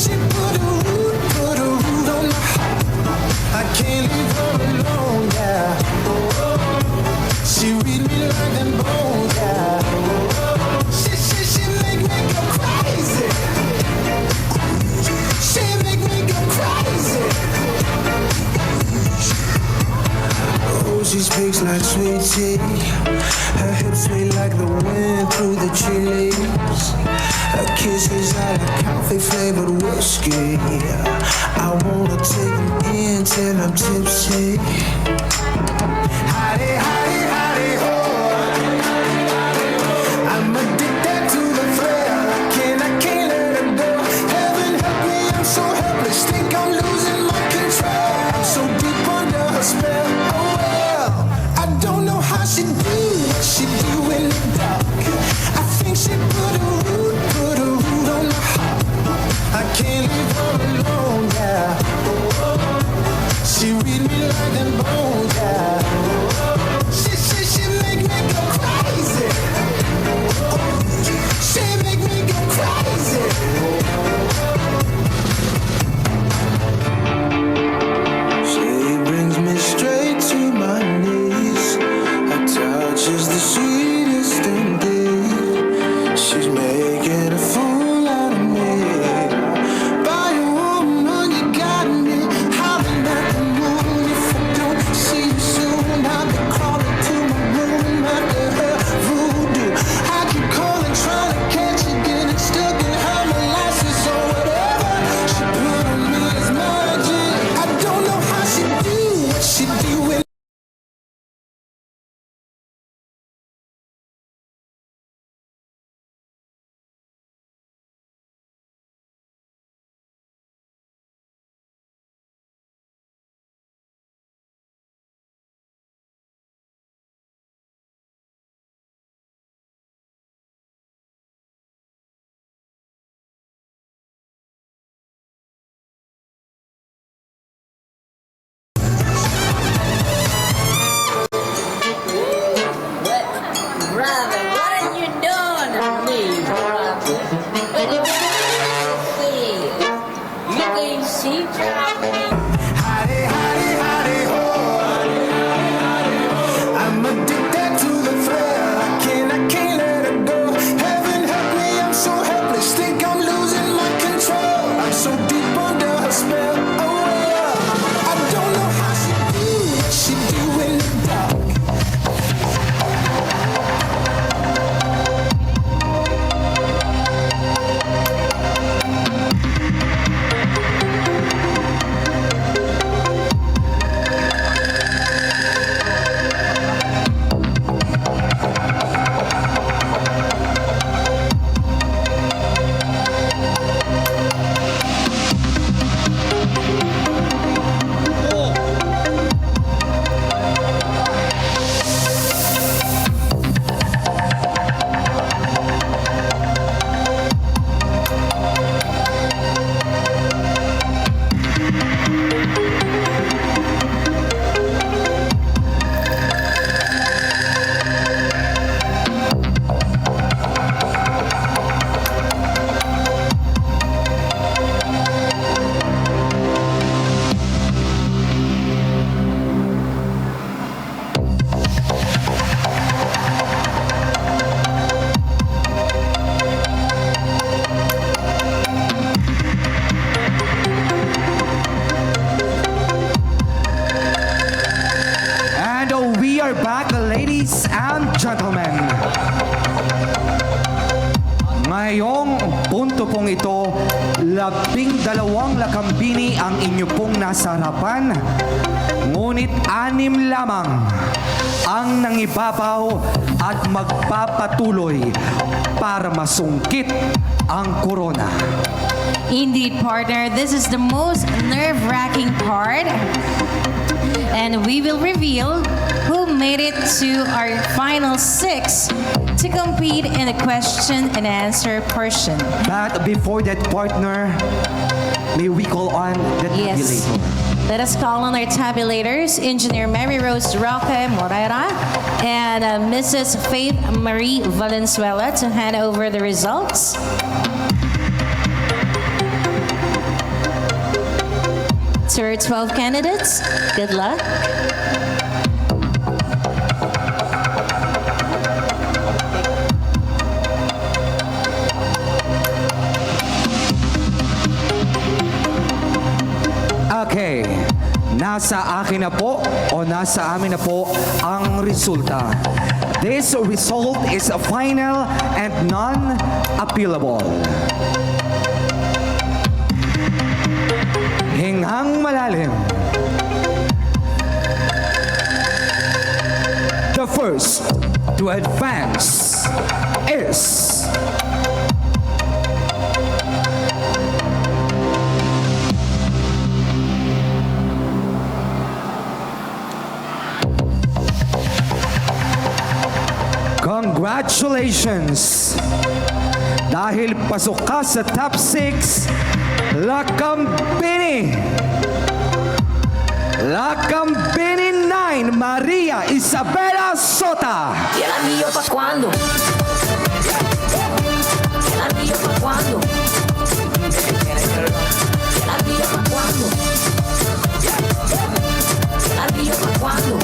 she put a root on my heart. I can't leave her alone, yeah. She read me like them bones, yeah. She make me go crazy. She make me go crazy. Oh, she speaks like sweet tea. Her hips sway like the wind through the trees. Her kisses are like coffee flavored whiskey. I wanna take them in till I'm tipsy. Hottie, hottie, hottie, ho. I'm addicted to the thrill. I can't let her go. Heaven help me, I'm so helpless. Think I'm losing my control. I'm so deep under her spell. Oh well, I don't know how she do what she do in the dark. I think she put a root on my heart. I can't leave her alone, yeah. She read me like them bones, yeah. She make me go crazy. She make me go crazy. She brings me straight to my knees. Her touch is the sweetest indeed. She's making a fool out of me. By a woman, you got me howling at the moon. If I don't see you soon, I'll be crawling to my room after her voodoo. I keep calling, trying to catch you, getting stuck in her molasses or whatever she put on me is magic. I don't know how she do what she do in Brother, what are you doing to me, brother? What do you see? You can see me. hottie, hottie, hottie, ho. I'm addicted to the thrill. I can't let her go. Heaven help me, I'm so helpless. Think I'm losing my control. I'm so deep under her spell. Oh well, I don't know how she do what she do in the dark. Ladies and gentlemen, ngayong punto pong ito, 12 Lakambini ang inyo pong nasa harapan, ngunit 6 lamang ang nangibabaw at magpapatuloy para masungkit ang korona. Indeed, partner, this is the most nerve-wracking part. And we will reveal who made it to our final 6 to compete in the question and answer portion. But before that, partner, may we call on the tabulator? Let us call on our tabulators, Engineer Mary Rose Roque Morera and Mrs. Faith Marie Valenzuela, to hand over the results. To our 12 candidates, good luck. Okay, nasa akin na po o nasa amin na po ang resulta. This result is final and non-appealable. Hinghang malalim. The first to advance is congratulations! Dahil pasok ka sa top 6, Lakambini! Lakambini 9, Maria Isabela Sota! ¿Y el anillo pa' cuándo? ¿El anillo pa' cuándo? ¿El anillo pa' cuándo? ¿El anillo pa' cuándo?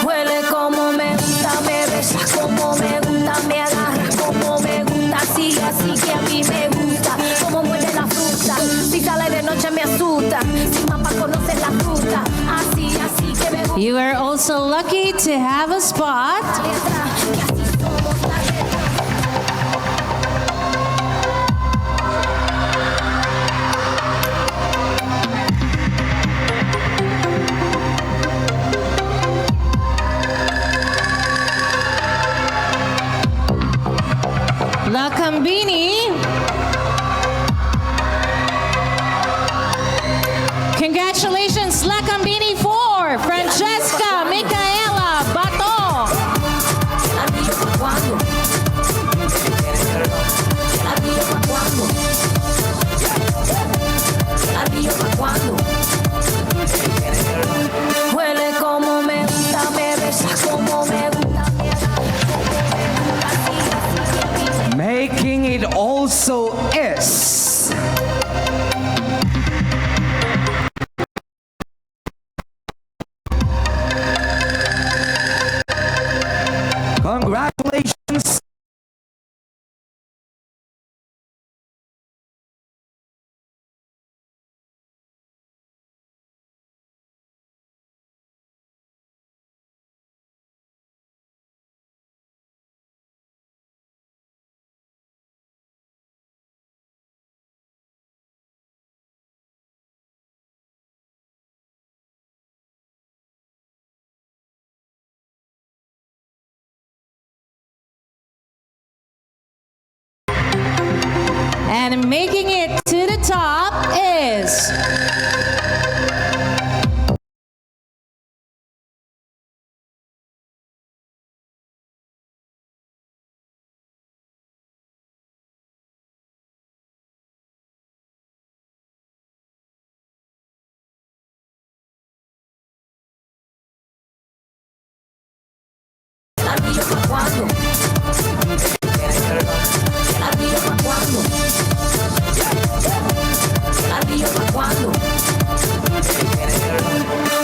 Huele como me gusta, me besas como me gusta, me agarras como me gusta, sigue así que a mí me gusta, como muerde la fruta, si sale de noche me asusta, sin mapa conoce la fruta, así que me gusta. You are also lucky to have a spot. Lakambini. Congratulations, Lakambini 4, Francesca Micaela Bato. ¿Anillo pa' cuándo? ¿Anillo pa' cuándo? ¿Anillo pa' cuándo? Huele como me gusta, me besas como me gusta, me agarras. making it also is congratulations. And making it to the top is ¿Anillo pa' cuándo? ¿Anillo pa' cuándo? ¿Anillo pa' cuándo?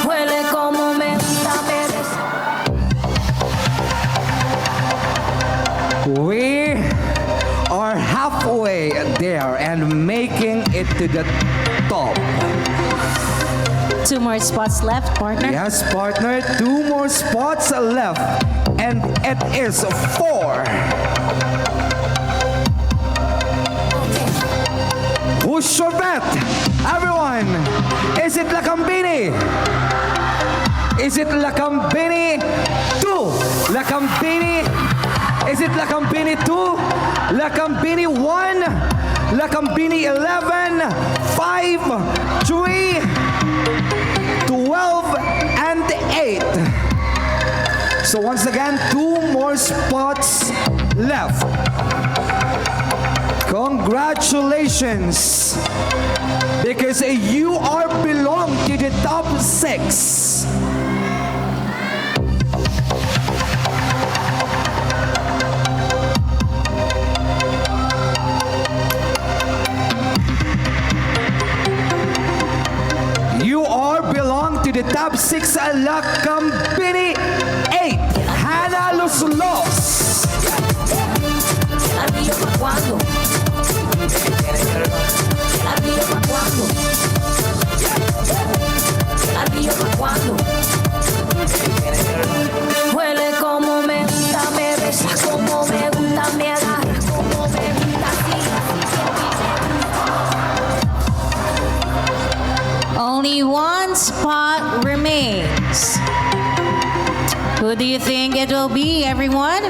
Huele como me gusta, me besa. We are halfway there and making it to the top. 2 more spots left, partner. Yes, partner, 2 more spots left, and it is 4. Who's your bet? Everyone, is it Lakambini? Is it Lakambini 2? Lakambini? Is it Lakambini 2? Lakambini 1? Lakambini 11? 5? 3? 12 and 8. So once again, 2 more spots left. Congratulations, because you are belong to the top 6. the top 6 Lakambini 8, Hannah Los Los. Arriba pa' cuando. Arriba pa' cuando. Arriba pa' cuando. Huele como me gusta, me besas como me gusta, me agarras como me gusta, Only one spot remains. Who do you think it will be, everyone?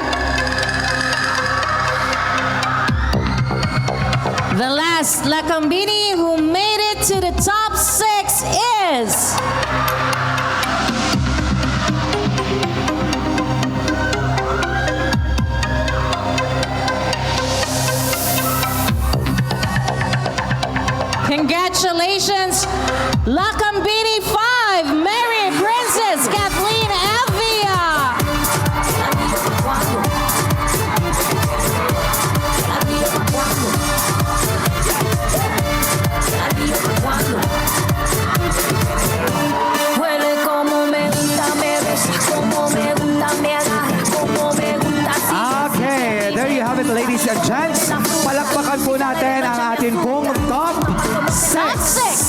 The last Lakambini who made it to the top 6 is... Congratulations, Lakambini 5, Mary Princess Kathleen Evia. Huele como me gusta, me besas como me gusta, me agarras como me gusta. Okay, there you have it, ladies and gents. Palakpakan po natin ang atin pong top 6.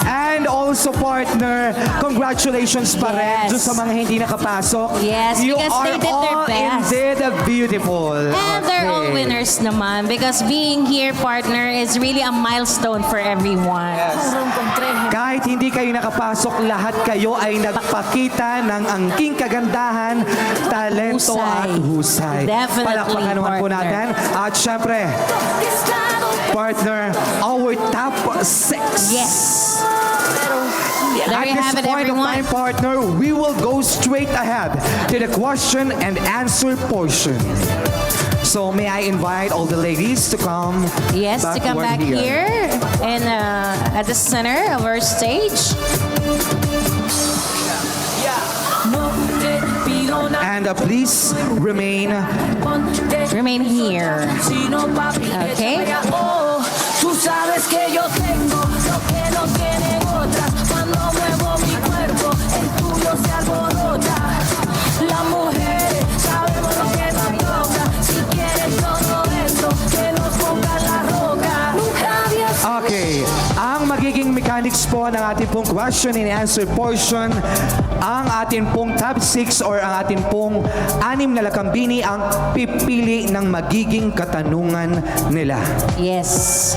And also, partner, congratulations pa rin Yes. dun sa mga hindi nakapasok. Yes, you because are they did their all best. indeed beautiful. And they're all Okay. winners naman because being here, partner, is really a milestone for everyone. Kahit hindi kayo nakapasok, lahat kayo ay nagpakita ng angking kagandahan, talento Husay. at husay. Definitely, Palakpakan naman po partner. natin. At syempre, partner, our top 6. Yes. There At you this have it, point of everyone. time, partner, we will go straight ahead to the question and answer portion. So may I invite all the ladies to come Yes, to come backward back here and at the center of our stage. And please remain. Remain here. Okay. Tú sabes que yo tengo lo que no tienen otras. Cuando muevo mi cuerpo, el tuyo se alborota. Las mujeres sabemos lo que nos toca. Si quieres todo esto, que nos pongan la roca. Nunca había Okay, ang magiging mechanics po ng ating pong question and answer portion, ang ating pong top 6 or ang ating pong 6 na Lakambini ang pipili ng magiging katanungan nila. Yes.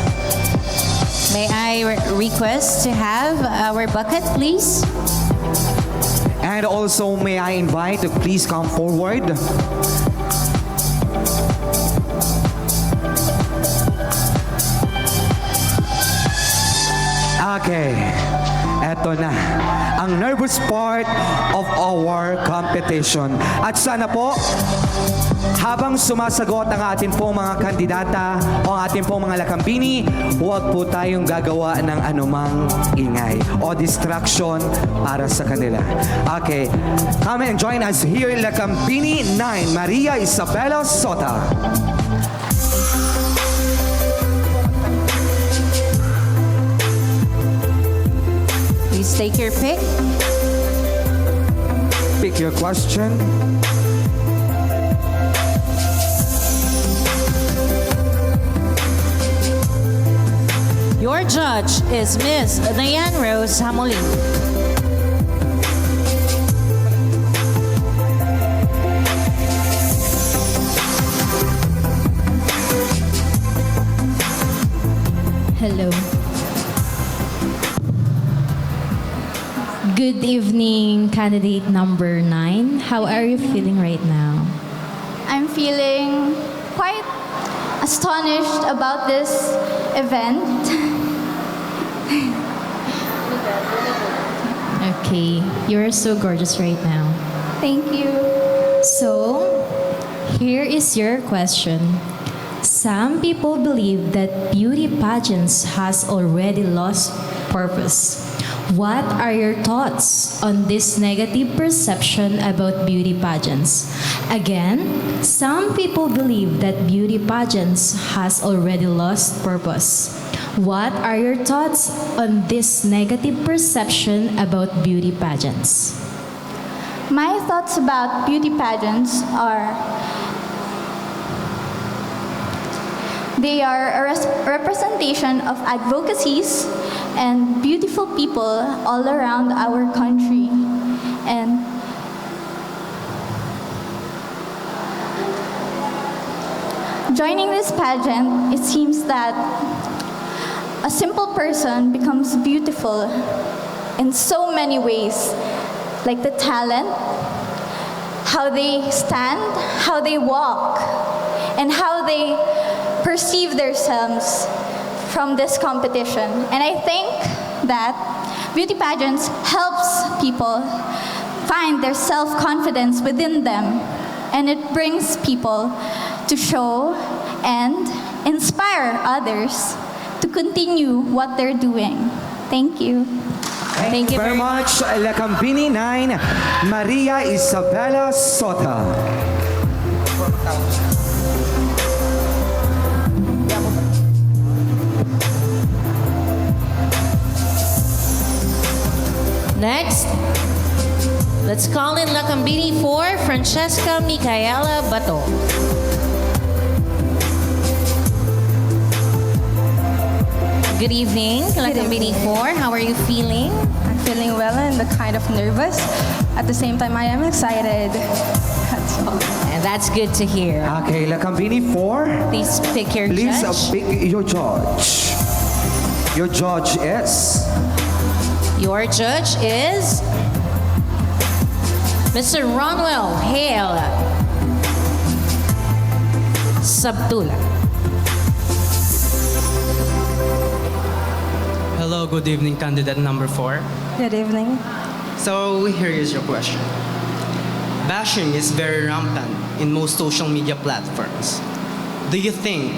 May I request to have our bucket, please? And also, may I invite to please come forward. Okay, eto na ang nervous part of our competition. At sana po, habang sumasagot ang ating pong mga kandidata o ang ating pong mga Lakambini, huwag po tayong gagawa ng anumang ingay o distraction para sa kanila. Okay, come and join us here in Lakambini 9, Maria Isabela Sota. Please take your pick. Pick your question. Your judge is Miss Diane Rose Hamolin. Hello. Good evening, candidate number 9. How are you feeling right now? I'm feeling quite astonished about this event. Okay, you're so gorgeous right now. Thank you. So, here is your question. Some people believe that beauty pageants has already lost purpose. What are your thoughts on this negative perception about beauty pageants? Again, some people believe that beauty pageants has already lost purpose. What are your thoughts on this negative perception about beauty pageants? My thoughts about beauty pageants are they are a representation of advocacies and beautiful people all around our country. And joining this pageant, it seems that a simple person becomes beautiful in so many ways, like the talent, how they stand, how they walk, and how they perceive themselves from this competition. And I think that beauty pageants helps people find their self-confidence within them, and it brings people to show and inspire others to continue what they're doing. Thank you. Thank you very much, Lakambini 9, Maria Isabella Sota. Next, let's call in Lakambini 4, Francesca Micaela Bato. Good evening, Lakambini 4. How are you feeling? I'm feeling well and kind of nervous. At the same time, I am excited. That's all. And that's good to hear. Okay, Lakambini 4. Please pick your Please judge. pick your judge. Your judge is Your judge is Mr. Ronwell Hale Sabtula. Hello, good evening, candidate number 4. Good evening. So here is your question. Bashing is very rampant in most social media platforms. Do you think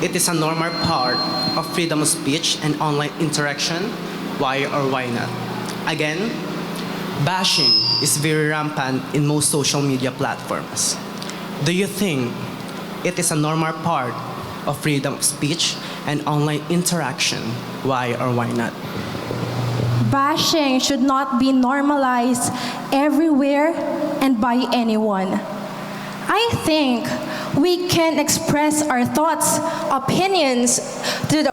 it is a normal part of freedom of speech and online interaction? Why or why not? Again, bashing is very rampant in most social media platforms. Do you think it is a normal part of freedom of speech and online interaction? Why or why not? Bashing should not be normalized everywhere and by anyone. I think we can express our thoughts, opinions to the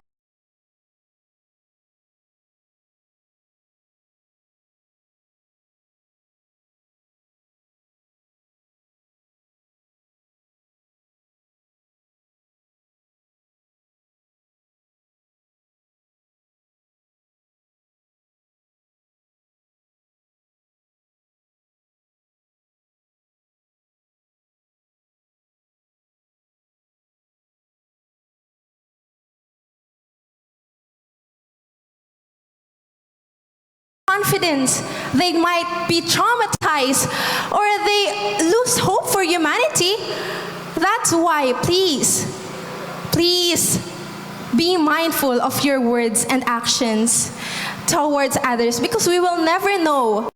confidence. They might be traumatized or they lose hope for humanity. That's why, please be mindful of your words and actions towards others, because we will never know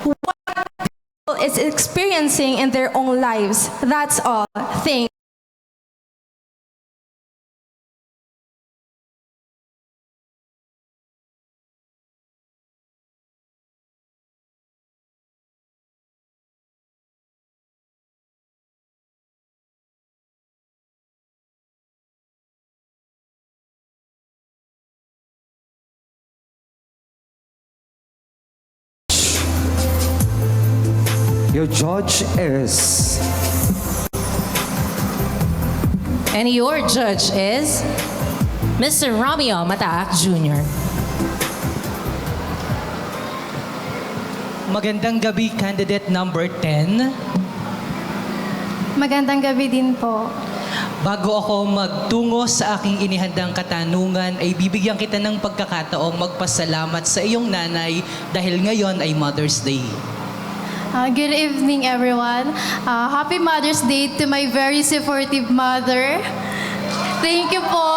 what people is experiencing in their own lives. That's all. Thank your judge is And your judge is Mr. Romeo Mataak Jr. Magandang gabi, candidate number 10. Magandang gabi din po. Bago ako magtungo sa aking inihandang katanungan, ay bibigyan kita ng pagkakataong magpasalamat sa iyong nanay dahil ngayon ay Mother's Day. Good evening, everyone. Happy Mother's Day to my very supportive mother. Thank you po.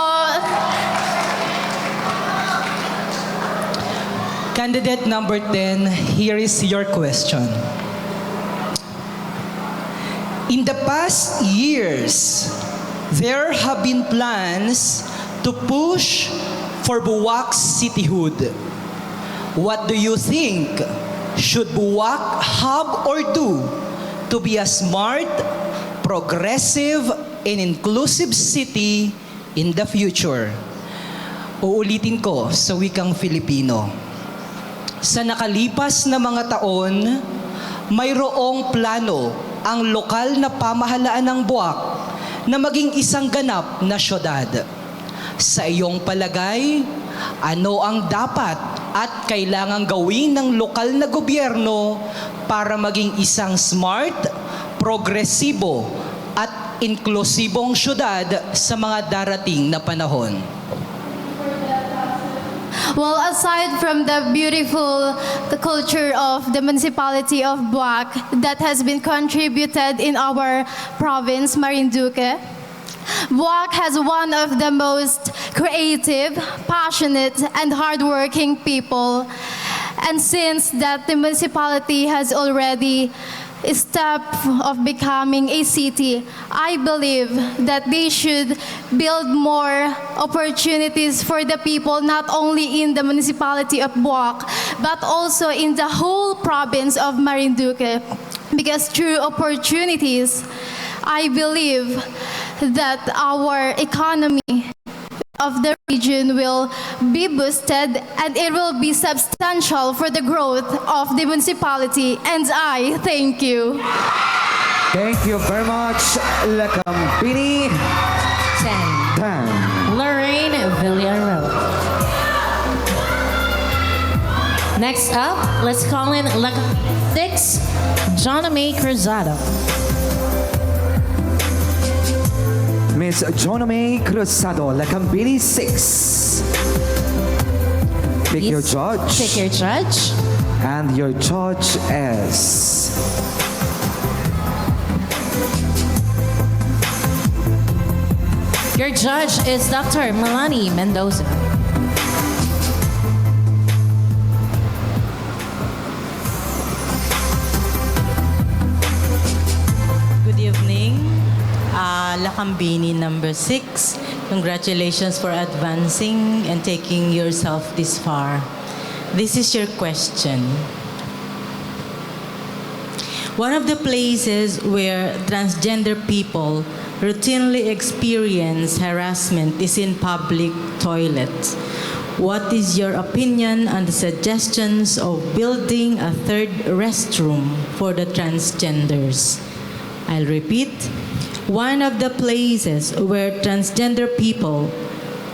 Candidate number 10, here is your question. In the past years, there have been plans to push for Boac's cityhood. What do you think? Should Boac have or do to be a smart, progressive, and inclusive city in the future? Uulitin ko sa wikang Filipino. Sa nakalipas na mga taon, mayroong plano ang lokal na pamahalaan ng Boac na maging isang ganap na syudad. Sa iyong palagay, ano ang dapat at kailangang gawin ng lokal na gobyerno para maging isang smart, progresibo at inklusibong syudad sa mga darating na panahon? Well, aside from the beautiful culture of the municipality of Boac that has been contributed in our province, Marinduque, Boac has one of the most creative, passionate, and hardworking people. And since that the municipality has already a step of becoming a city, I believe that they should build more opportunities for the people, not only in the municipality of Boac, but also in the whole province of Marinduque. Because through opportunities, I believe that our economy of the region will be boosted and it will be substantial for the growth of the municipality. And I thank you. Thank you very much, Lakambini. 10. Lorraine Villarreal. Next up, let's call in 6, Joname Cruzado. Miss Joname Cruzado, Lakambini 6. Pick your judge. Pick your judge. And your judge is... Your judge is Dr. Melanie Mendoza. Good evening. Lakambini number 6. Congratulations for advancing and taking yourself this far. This is your question. One of the places where transgender people routinely experience harassment is in public toilets. What is your opinion on the suggestions of building a third restroom for the transgenders? I'll repeat. One of the places where transgender people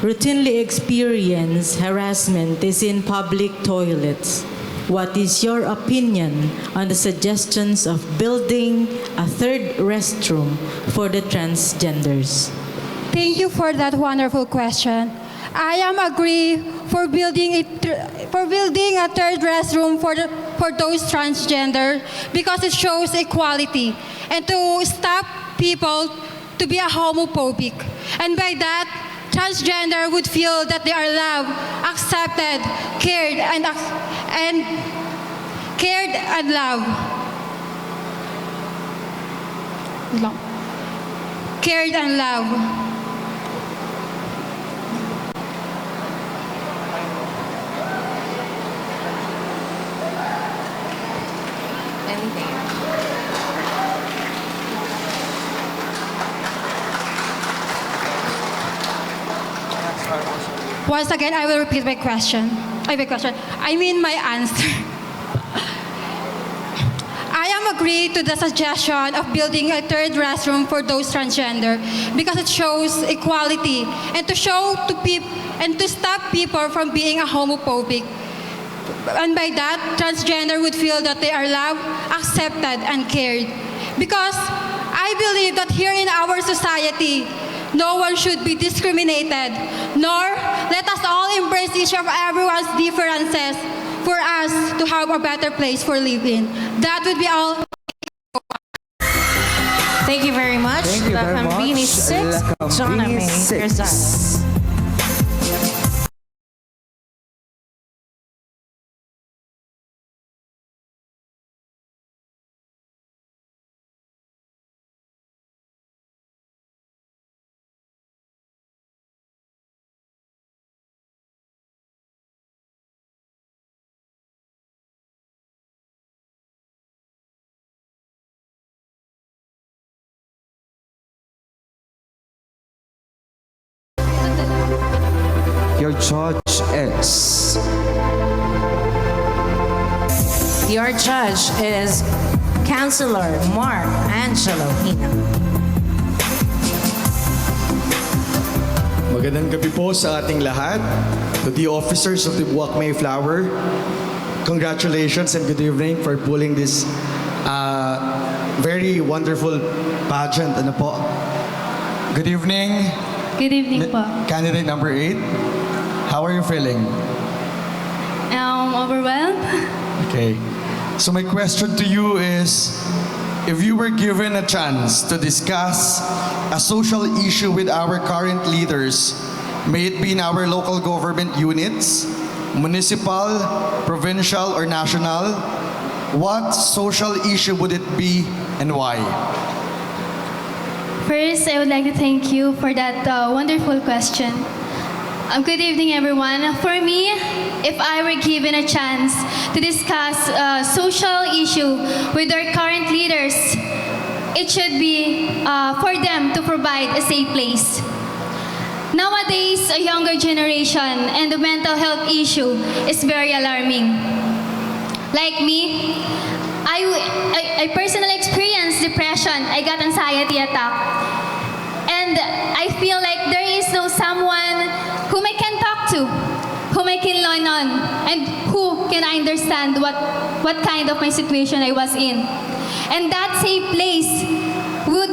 routinely experience harassment is in public toilets. What is your opinion on the suggestions of building a third restroom for the transgenders? Thank you for that wonderful question. I am agree for building a third restroom for those transgender because it shows equality and to stop people to be a homophobic. And by that, transgender would feel that they are loved, accepted, cared and loved. Cared and loved. Once again, I will repeat my question. I mean my answer. I am agree to the suggestion of building a third restroom for those transgender because it shows equality and to show to people and to stop people from being a homophobic. And by that, transgender would feel that they are loved, accepted, and cared. Because I believe that here in our society, no one should be discriminated, nor let us all embrace each of everyone's differences for us to have a better place for living. That would be all. Thank you very much. Thank you very Lakambini much. 6, Jonna Lakambini May 6. Rizal. Your judge is Your judge is Councilor Mark Angelo Hina. Magandang gabi po sa ating lahat. To the officers of the Boac Mayflower, congratulations and good evening for pulling this very wonderful pageant. Ano po? Good evening. Good evening po. Candidate number 8. How are you feeling? Overwhelmed? Okay. So my question to you is, if you were given a chance to discuss a social issue with our current leaders, may it be in our local government units, municipal, provincial, or national, what social issue would it be and why? First, I would like to thank you for that wonderful question. Good evening, everyone. For me, if I were given a chance to discuss a social issue with our current leaders, it should be for them to provide a safe place. Nowadays, a younger generation and the mental health issue is very alarming. Like me, I personally experienced depression. I got anxiety attack. And I feel like there is no someone whom I can talk to, whom I can lean on, and who can understand what kind of my situation I was in. And that safe place would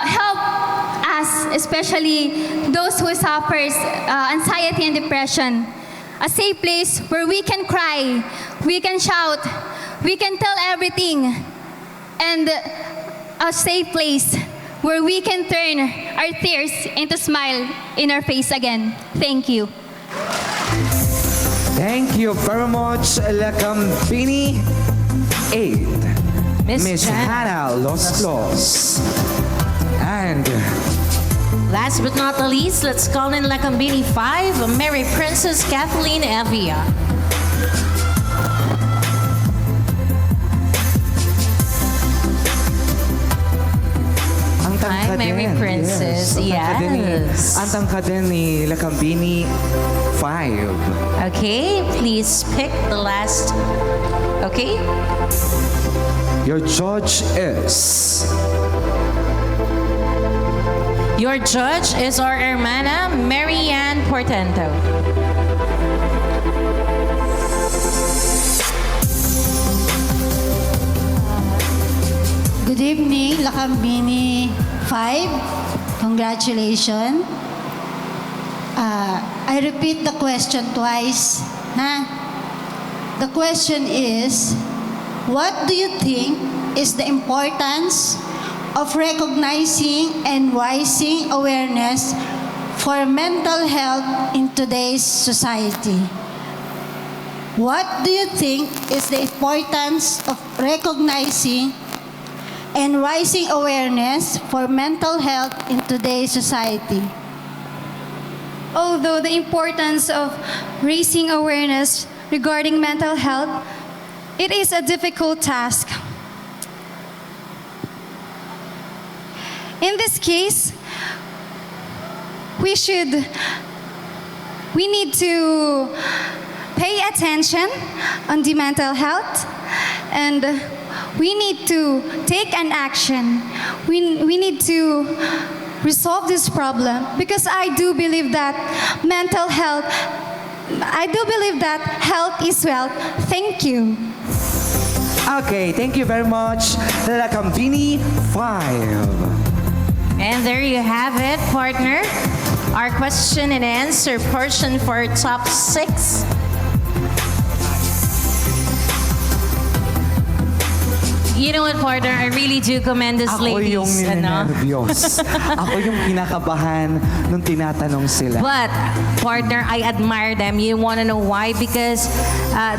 help us, especially those who suffers anxiety and depression. A safe place where we can cry, we can shout, we can tell everything, and a safe place where we can turn our tears into smile in our face again. Thank you. Thank you very much, Lakambini 8. Miss Hannah Los Los. And Last but not the least, let's call in Lakambini 5, Mary Princess Kathleen Evia. Hi, Mary Princess. Yes. Ang tangkad din ni Lakambini 5. Okay, please pick the last. Okay. Your judge is Your judge is our hermana, Marianne Portento. Good evening, Lakambini 5. Congratulations. I repeat the question twice. The question is, what do you think is the importance of recognizing and raising awareness for mental health in today's society? What do you think is the importance of recognizing and raising awareness for mental health in today's society? Although the importance of raising awareness regarding mental health, it is a difficult task. In this case, we need to pay attention on the mental health, and we need to take an action. We need to resolve this problem, because I do believe that health is wealth. Thank you. Okay, thank you very much, Lakambini 5. And there you have it, partner. Our question and answer portion for top 6. You know what, partner? I really do commend this Ako ladies. yung ninenervyos. Ako yung kinakabahan nung tinatanong sila. But, partner, I admire them. You want to know why? Because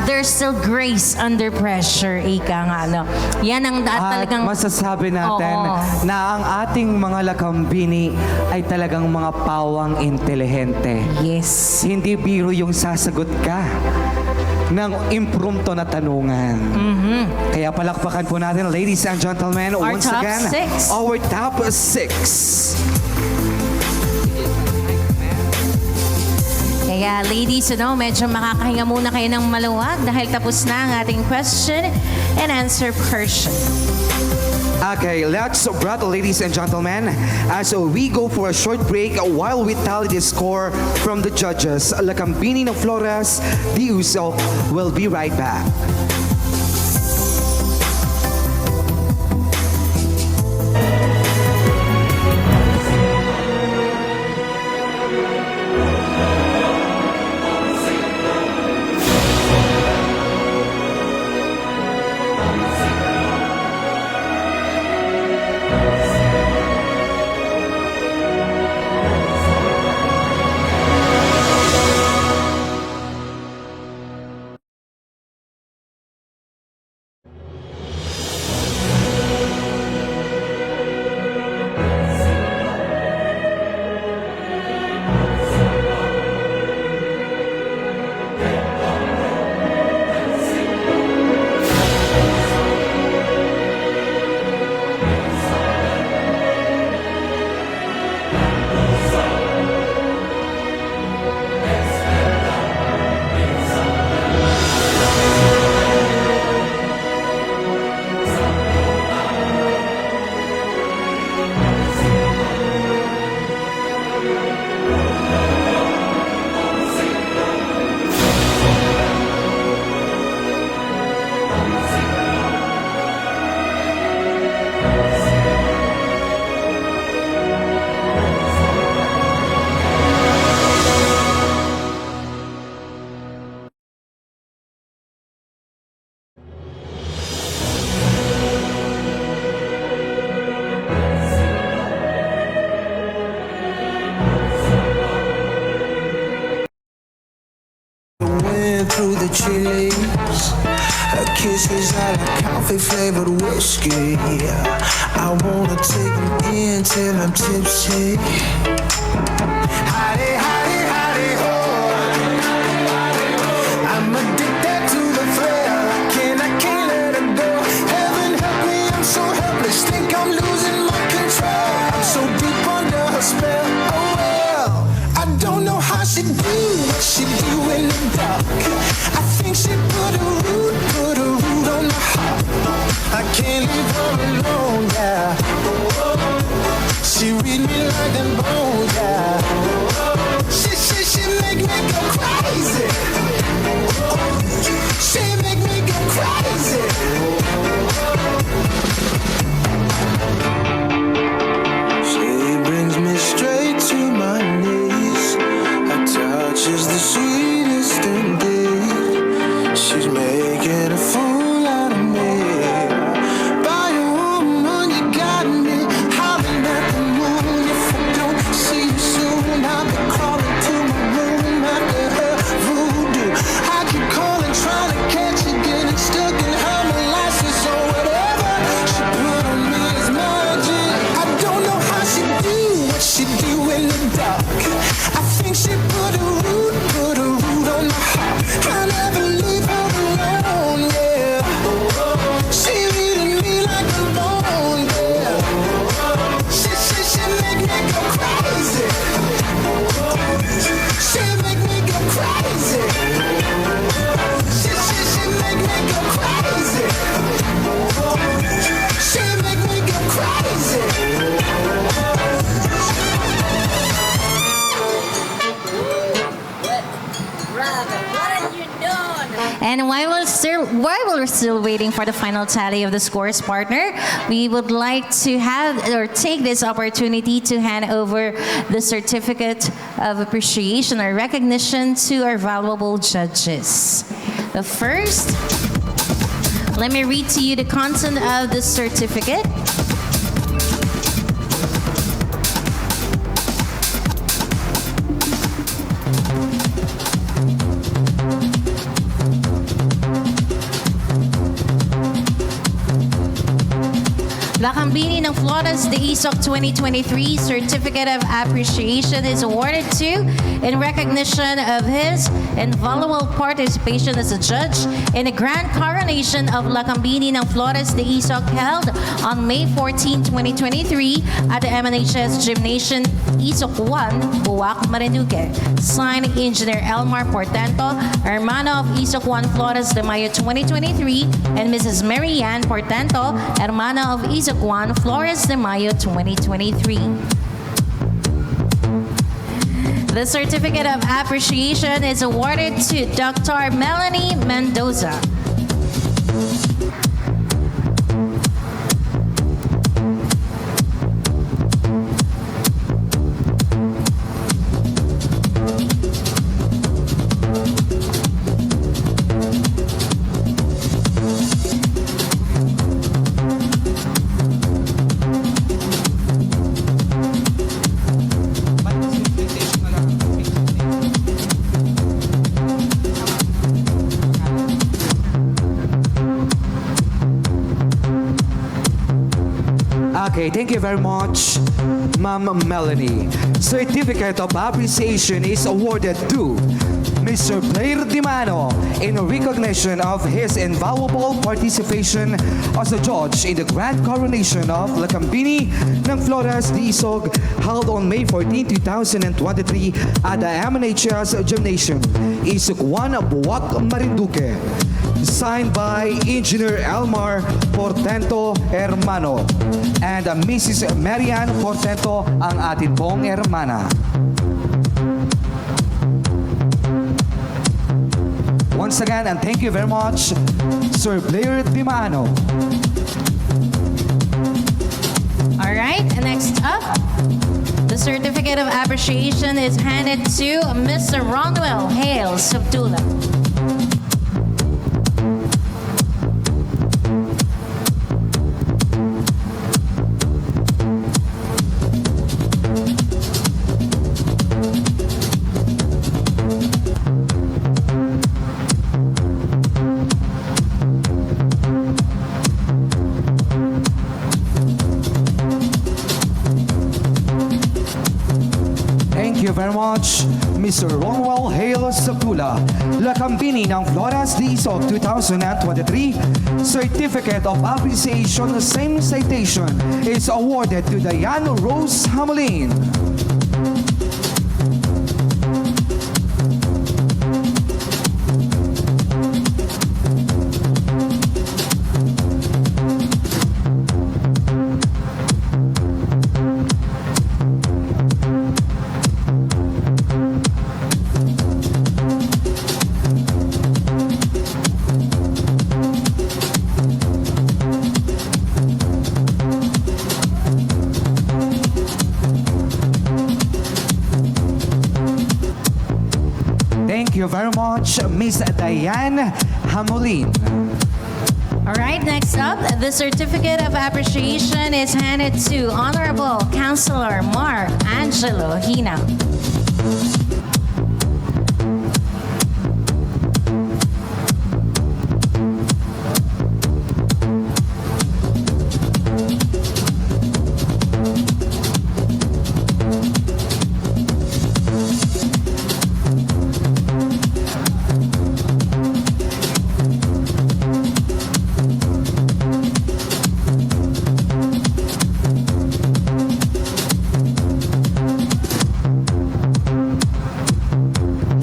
there's still grace under pressure. Ika nga, no? Yan ang talagang... Masasabi natin Oo. na ang ating mga Lakambini ay talagang mga pawang intelihente. Yes. Hindi biro yung sasagot ka ng impromptu na tanungan. Kaya palakpakan po natin, ladies and gentlemen, Our once top again, six. our top 6. Kaya ladies, medyo makakahinga muna kayo ng maluwag dahil tapos na ang ating question and answer portion. Okay, let's brought ladies and gentlemen, as we go for a short break while we tally the score from the judges. Lakambini ng Flores De Isok will be right back. Through the chilies, her kisses are like coffee flavored whiskey. I wanna take them in till I'm tipsy. Howdy, howdy, howdy, ho. I'm addicted to the thrill. I can't let it go. Heaven help me, I'm so helpless. Think I'm losing my control. I'm so deep under her spell. Oh well, I don't know how she do what she do in the dark. I think she put a root on my heart. I can't leave her alone, yeah. She read me like them bones, yeah. She make me go crazy. She make me go crazy. She brings me straight to my knees. Her touch is the sweetest indeed. She's making a fool out of me. By a woman, you got me howling at the moon. If I don't see you soon, I'll be crawling to my room after her voodoo. I keep calling, trying to catch you, getting stuck in her molasses or whatever she put on me is magic. I don't know how she do what she do in the dark. I think she put a root on my heart. I never leave her alone, yeah. She reading me like a bone, yeah. She make me go crazy. She make me go crazy. She make me go crazy. She make me go crazy. And while we're still waiting for the final tally of the scores, partner, we would like to take this opportunity to hand over the certificate of appreciation or recognition to our valuable judges. The first Let me read to you the content of the certificate. Lakambini ng Flores De Isok 2023 Certificate of Appreciation is awarded to in recognition of his invaluable participation as a judge in the Grand Coronation of Lakambini ng Flores De Isok held on May 14, 2023 at the MNHS Gymnasium Isok 1, Boac, Marinduque. Signed, Engineer Elmar Portento, hermano of Isok 1 Flores de Mayo 2023, and Mrs. Marianne Portento, hermana of Isok 1 Flores de Mayo 2023. The Certificate of Appreciation is awarded to Dr. Melanie Mendoza. Okay, thank you very much, Ma'am Melanie. Certificate of Appreciation is awarded to Mr. Blair Dimano in recognition of his invaluable participation as a judge in the Grand Coronation of Lakambini ng Flores De Isok held on May 14, 2023 at the MNHS Gymnasium, Isok 1, Boac, Marinduque. Signed by Engineer Elmar Portento Hermano and Mrs. Marianne Portento, ang atin pong hermana. Once again, and thank you very much, Sir Blair Dimano. All right, next up, the Certificate of Appreciation is handed to Mr. Ronwell Hale Subtula. Thank you very much, Mr. Ronwell Hale Sapula. Lakambini ng Flores De Isok 2023 Certificate of Appreciation, same citation, is awarded to Diane Rose Hamelin. Thank you very much, Miss Diane Hamulin. All right, next up, the Certificate of Appreciation is handed to Honorable Councilor Mark Angelo Hina.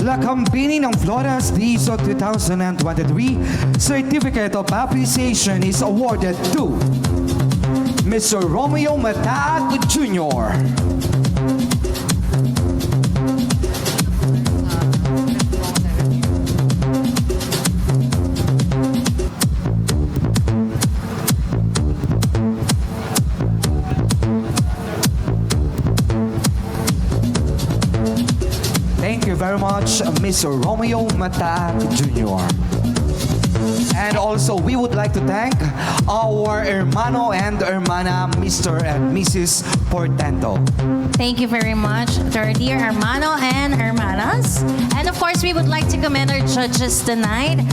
Lakambini ng Flores De Isok 2023 Certificate of Appreciation is awarded to Mr. Romeo Matag Jr. Thank you very much, Mr. Romeo Matag Jr. And also, we would like to thank our hermano and hermana, Mr. and Mrs. Portento. Thank you very much to our dear hermano and hermanas. And of course, we would like to commend our judges tonight.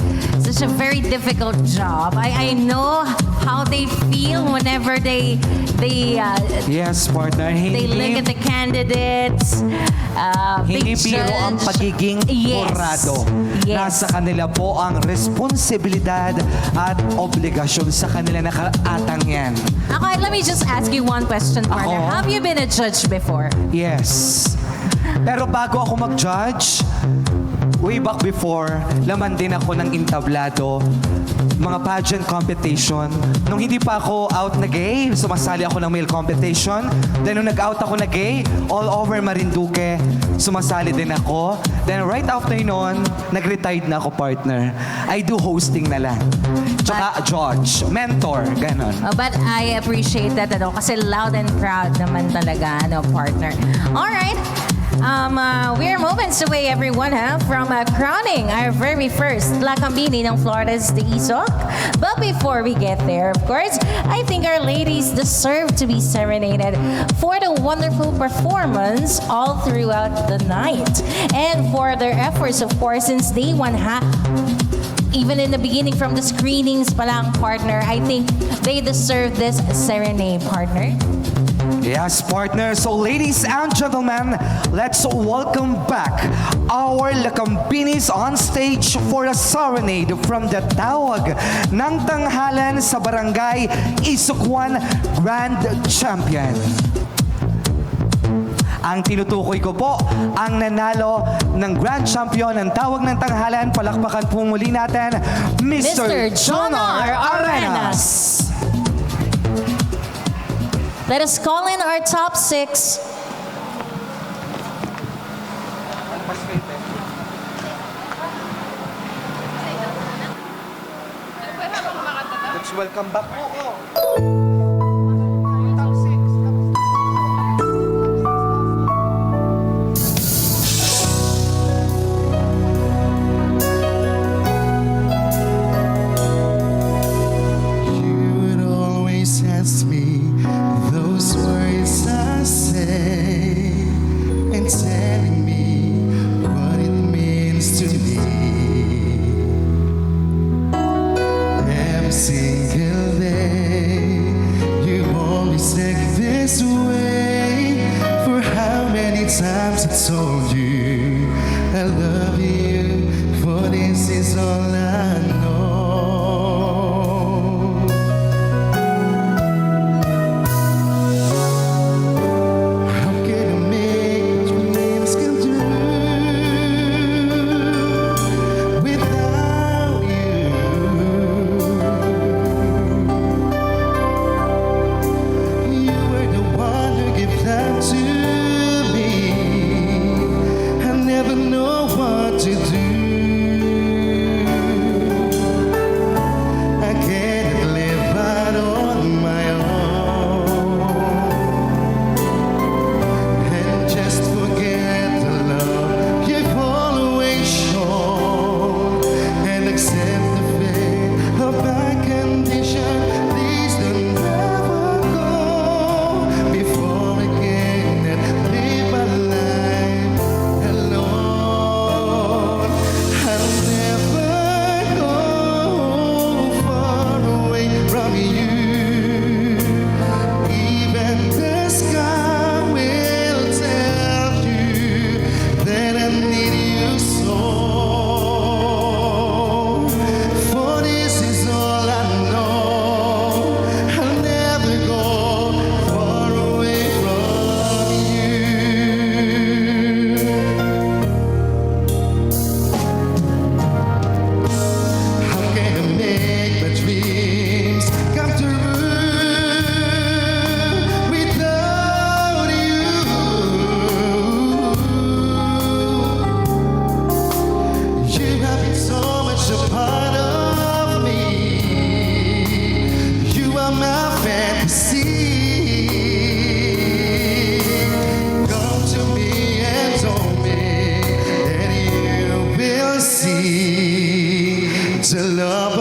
Such a very difficult job. I know how they feel whenever they Yes, partner. they look at the candidates. Hindi big biro ang judge. pagiging Yes. kurado. Yes. Nasa kanila po ang responsibilidad at obligasyon sa kanila nakaatang yan. Ako, let me just ask you one question, partner. Ako? Have you been a judge before? Yes. Pero bago ako mag-judge, way back before, laman din ako ng entablado, mga pageant competition. Nung hindi pa ako out na gay, sumasali ako ng male competition. Then nung nag-out ako na gay, all over Marinduque, sumasali din ako. Then right after nun, nag-retired na ako, partner. I do hosting na lang. Tsaka judge, mentor, ganon. But I appreciate that, kasi loud and proud naman talaga, partner. Alright. We're moments away, everyone, from crowning our very first Lakambini ng Flores De Isok. But before we get there, of course, I think our ladies deserve to be serenaded for the wonderful performance all throughout the night. And for their efforts, of course, since day one, even in the beginning from the screenings palang, partner, I think they deserve this serenade, partner. Yes, partner. So, ladies and gentlemen, let's welcome back our Lakambinis on stage for a serenade from the Tawag ng Tanghalan sa Barangay Isokwan Grand Champion. Ang tinutukoy ko po, ang nanalo ng Grand Champion ng Tawag ng Tanghalan. Palakpakan po muli natin, Mr. John R. Arenas. Let us call in our top 6. Let's welcome back. to love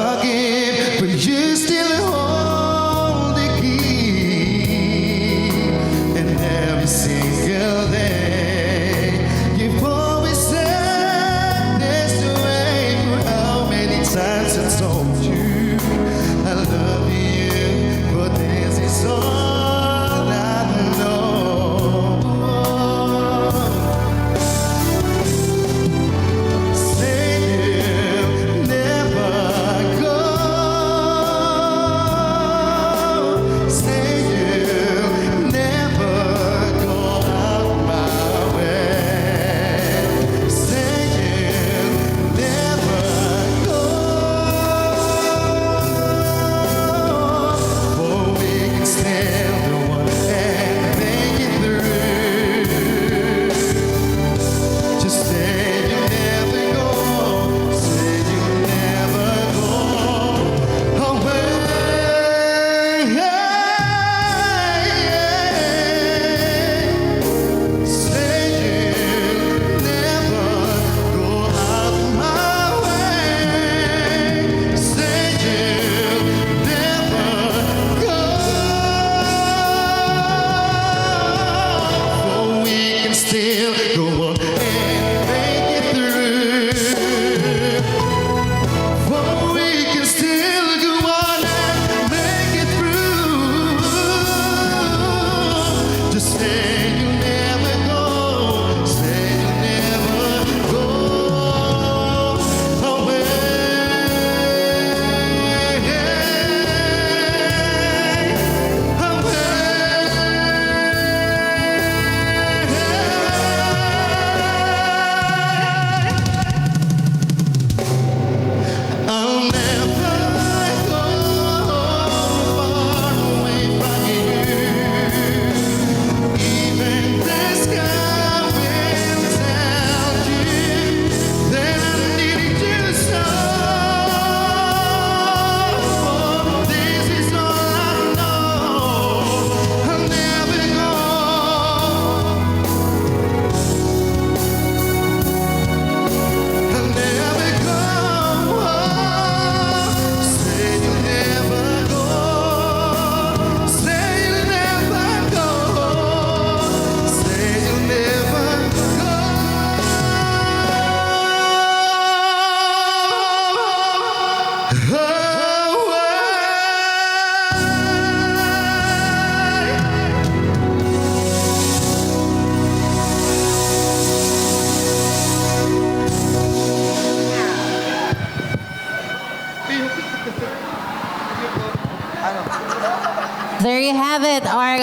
There you have it, our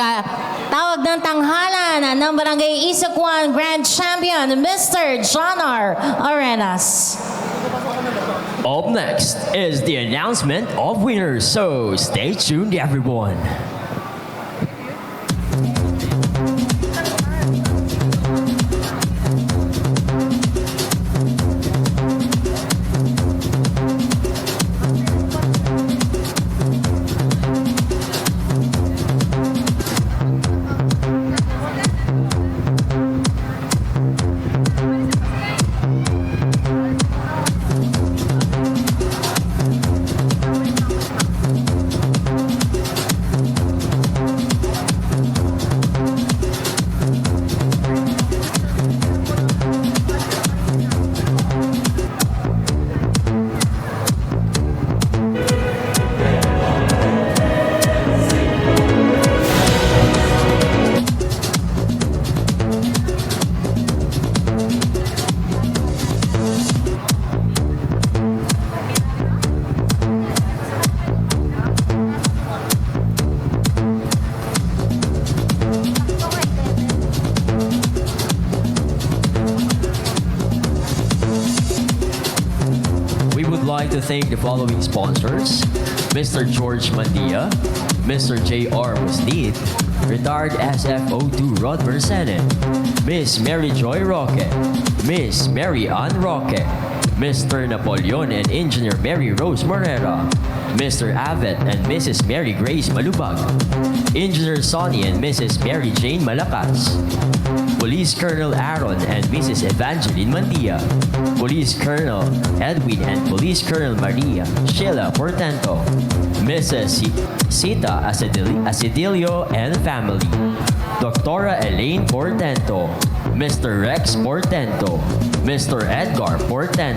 tawag ng tanghalan ng Barangay Isok 1 Grand Champion, Mr. John R. Arenas. Up next is the announcement of winners, so stay tuned everyone. To thank the following sponsors: Mr. George Mandia, Mr. J.R. Musnit, retired SFO2 Rod Mercedes, Miss Mary Joy Roque, Miss Mary Ann Roque, Mr. Napoleon and Engineer Mary Rose Morera, Mr. Avet and Mrs. Mary Grace Malubag, Engineer Sonny and Mrs. Mary Jane Malakas, Police Colonel Aaron and Mrs. Evangeline Mandia, Police Colonel Edwin and Police Colonel Maria Sheila Portento, Mrs. Sita Asidilio and family, Dr. Elaine Portento, Mr. Rex Portento, Mr. Edgar Portento,